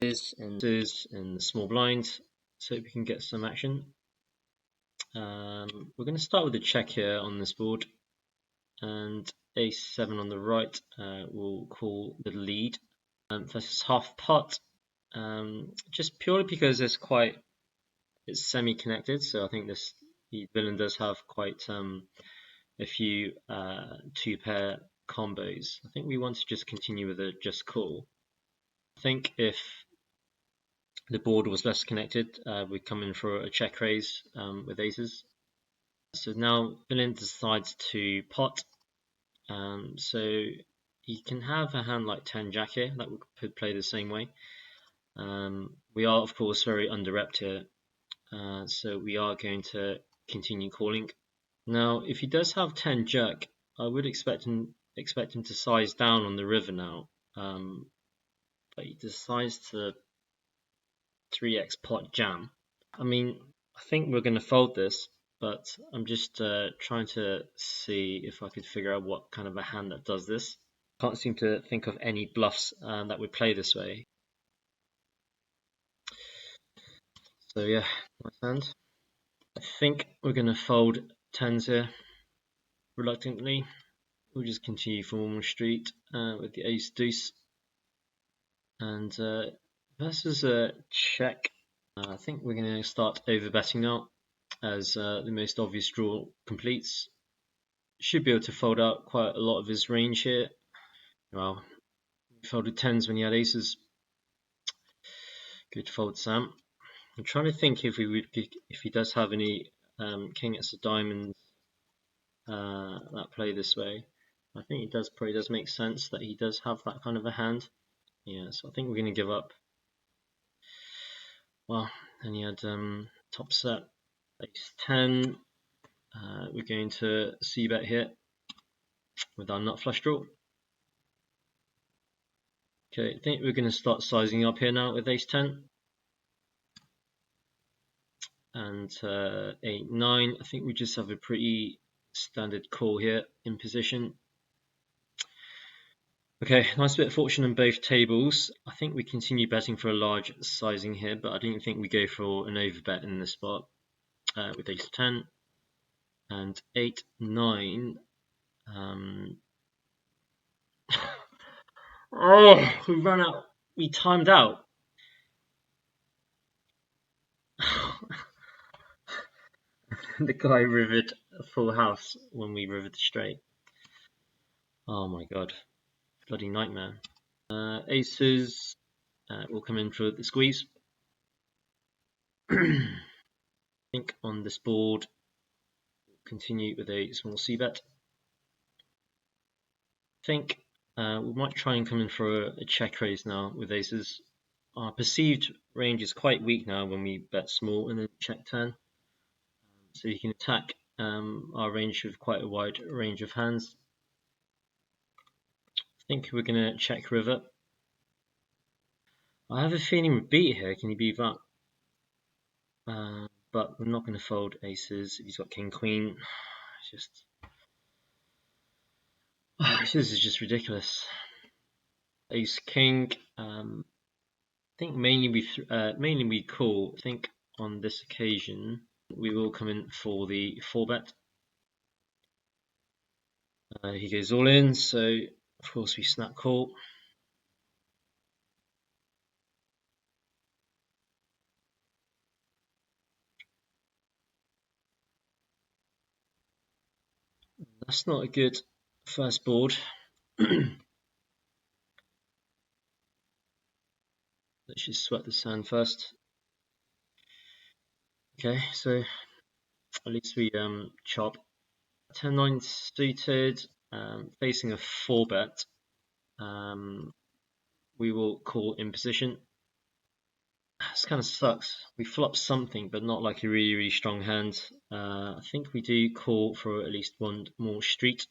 is in the small blind, so we can get some action. We're going to start with a check here on this board, and ace-7 on the right will call the lead versus half pot, just purely because it's semi-connected. So I think the villain does have quite a few two-pair combos. I think we want to just continue with a just call. I think if the board was less connected, we'd come in for a check raise with aces. So now villain decides to pot. So he can have a hand like 10 jack here that could play the same way. We are of course very under-repped here, so we are going to continue calling. Now if he does have 10 jack, I would expect him to size down on the river now, but he decides to 3x pot jam. I mean, I think we're going to fold this, but I'm just trying to see if I could figure out what kind of a hand that does this. Can't seem to think of any bluffs that would play this way. So yeah, nice hand. I think we're going to fold 10s here, reluctantly. We'll just continue for Walmart Street with the ace deuce. And versus a check, I think we're going to start overbetting now, as the most obvious draw completes. Should be able to fold out quite a lot of his range here. Well, he folded 10s when he had aces. Good fold, Sam. I'm trying to think if he does have any king x of diamonds that play this way. I think it probably does make sense that he does have that kind of a hand. Yeah, so I think we're going to give up. Well, then he had top set ace 10. We're going to c-bet here with our nut flush draw. Okay, I think we're going to start sizing up here now with ace 10. And 8, 9. I think we just have a pretty standard call here in position. Okay, nice bit of fortune on both tables. I think we continue betting for a large sizing here, but I don't think we go for an overbet in this spot with ace 10 and 8, 9. Oh, we ran out. We timed out. The guy rivered a full house when we rivered the straight. Oh my god. Bloody nightmare. Aces will come in for the squeeze. I think on this board, we'll continue with a small c-bet. I think we might try and come in for a check raise now with aces. Our perceived range is quite weak now when we bet small and then check turn. So you can attack our range with quite a wide range of hands. I think we're going to check river. I have a feeling we beat here. Can you beat that? But we're not going to fold aces if he's got king queen. It's just this is just ridiculous. Ace king. I think mainly we call. I think on this occasion we will come in for the 4-bet. He goes all in, so of course we snap call. That's not a good first board. Let's just sweat the sand first. Okay, so at least we chop. 10-9 suited, facing a 4-bet. We will call in position. This kind of sucks. We flop something, but not like a really strong hand. I think we do call for at least one more street.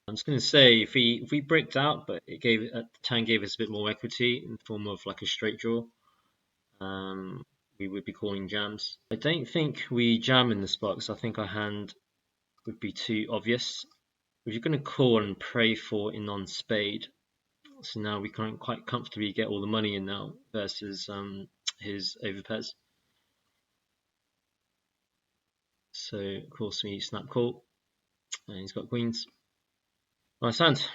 I'm just going to say if we bricked out, but the turn gave us a bit more equity in the form of like a straight draw, we would be calling jams. I don't think we jam in this box. I think our hand would be too obvious. If you're going to call and pray for a non-spade, So now we can quite comfortably get all the money in now versus his overpairs. So of course we snap call, and he's got queens. Nice hand.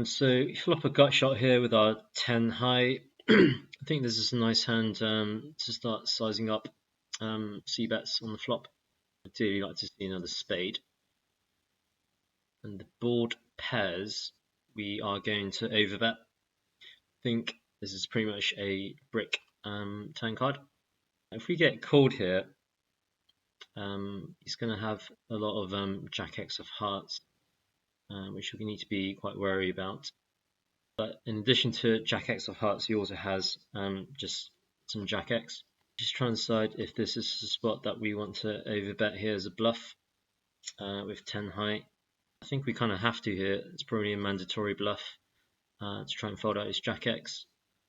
So flop a gut shot here with our 10 high. I think this is a nice hand to start sizing up C bets on the flop. I'd really like to see another spade. And the board pairs, we are going to overbet. I think this is pretty much a brick turn card. If we get called here, he's going to have a lot of Jack X of hearts, which we need to be quite wary about. But in addition to Jack X of hearts, he also has just some Jack X. Just trying to decide if this is the spot that we want to overbet here as a bluff with 10 high. I think we kind of have to here. It's probably a mandatory bluff to try and fold out his Jack X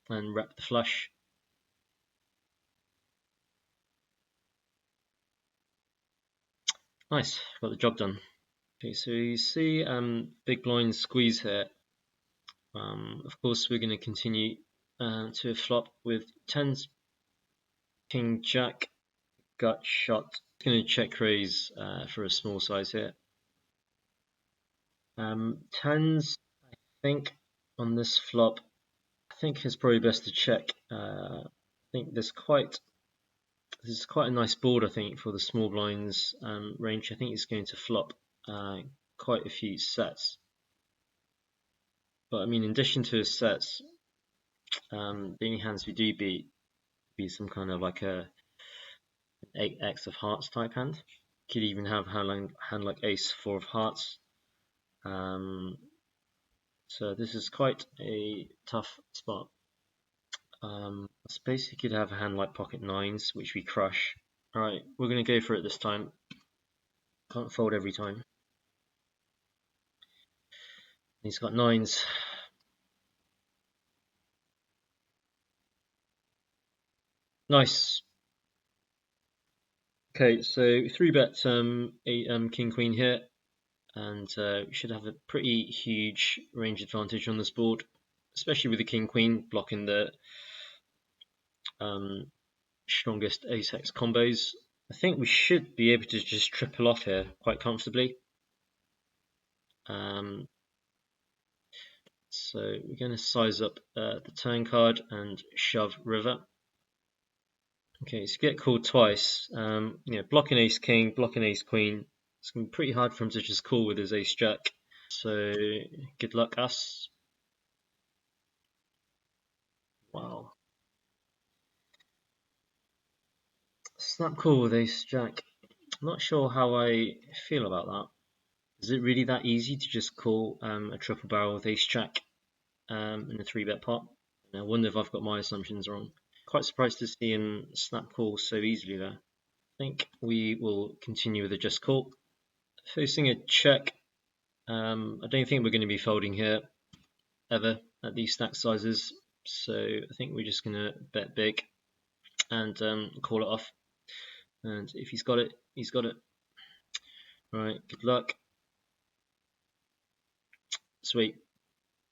and wrap the flush. Nice, got the job done. Okay, so you see big blind squeeze here. Of course, we're going to continue to flop with 10s, King Jack, gut shot. Going to check raise for a small size here. 10s, I think on this flop, I think it's probably best to check. I think this is quite a nice board, I think, for the small blinds range. I think it's going to flop quite a few sets. But I mean, in addition to his sets, the only hands we do beat be some kind of like a 8x of hearts type hand. Could even have a hand like ace 4 of hearts. So this is quite a tough spot. I suppose you could have a hand like pocket 9s, which we crush. Alright, we're going to go for it this time. Can't fold every time. He's got 9s. Nice. Okay, so 3-bet king queen here, and we should have a pretty huge range advantage on this board, especially with the king queen blocking the strongest ace-x combos. I think we should be able to just triple off here quite comfortably. So we're going to size up the turn card and shove river. Okay, so get called twice. Blocking ace king, blocking ace queen. It's going to be pretty hard for him to just call with his ace jack. So good luck us. Wow. Snap call with ace jack. I'm not sure how I feel about that. Is it really that easy to just call a triple barrel with ace jack in a 3-bet pot? I wonder if I've got my assumptions wrong. Quite surprised to see him snap call so easily there. I think we will continue with a just call. Facing a check. I don't think we're going to be folding here ever at these stack sizes. So I think we're just going to bet big and call it off. And if he's got it, he's got it. Alright, good luck. Sweet.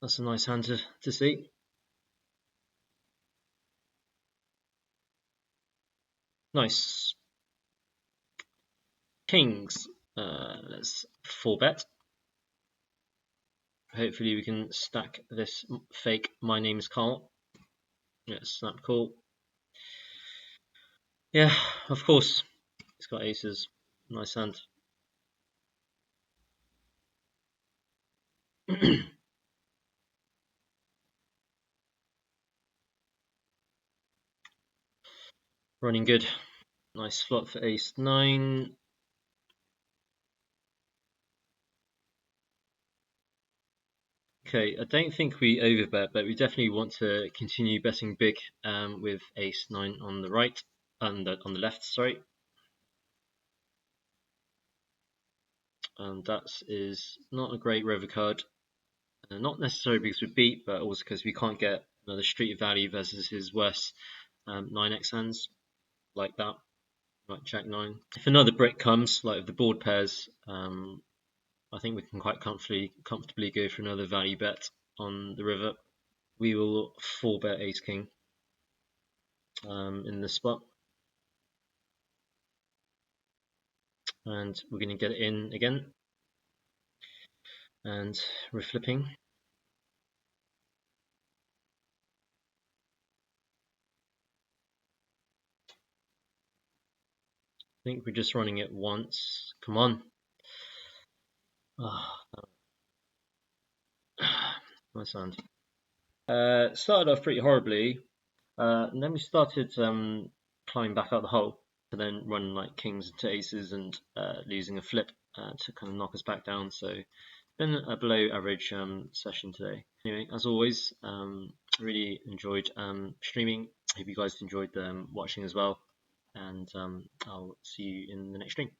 That's a nice hand to see. Nice. Kings. Let's 4-bet. Hopefully we can stack this fake my name is Carl. Yeah, snap call. Yeah, of course. He's got aces. Nice hand. Running good. Nice flop for ace 9. Okay, I don't think we overbet, but we definitely want to continue betting big with ace 9 on the right, on the left, sorry. And that is not a great river card. Not necessarily because we beat, but also because we can't get another street of value versus his worst 9x hands like that, like Jack 9. If another brick comes, like if the board pairs, I think we can quite comfortably go for another value bet. on the river. We will 4-bet ace king in this spot, and we're going to get it in again, and we're flipping. I think we're just running it once. Come on. Oh, my sound. Started off pretty horribly, and then we started climbing back out the hole to then run like kings into aces and losing a flip to kind of knock us back down. So it's been a below average session today. Anyway, as always, really enjoyed streaming. Hope you guys enjoyed watching as well, and I'll see you in the next stream.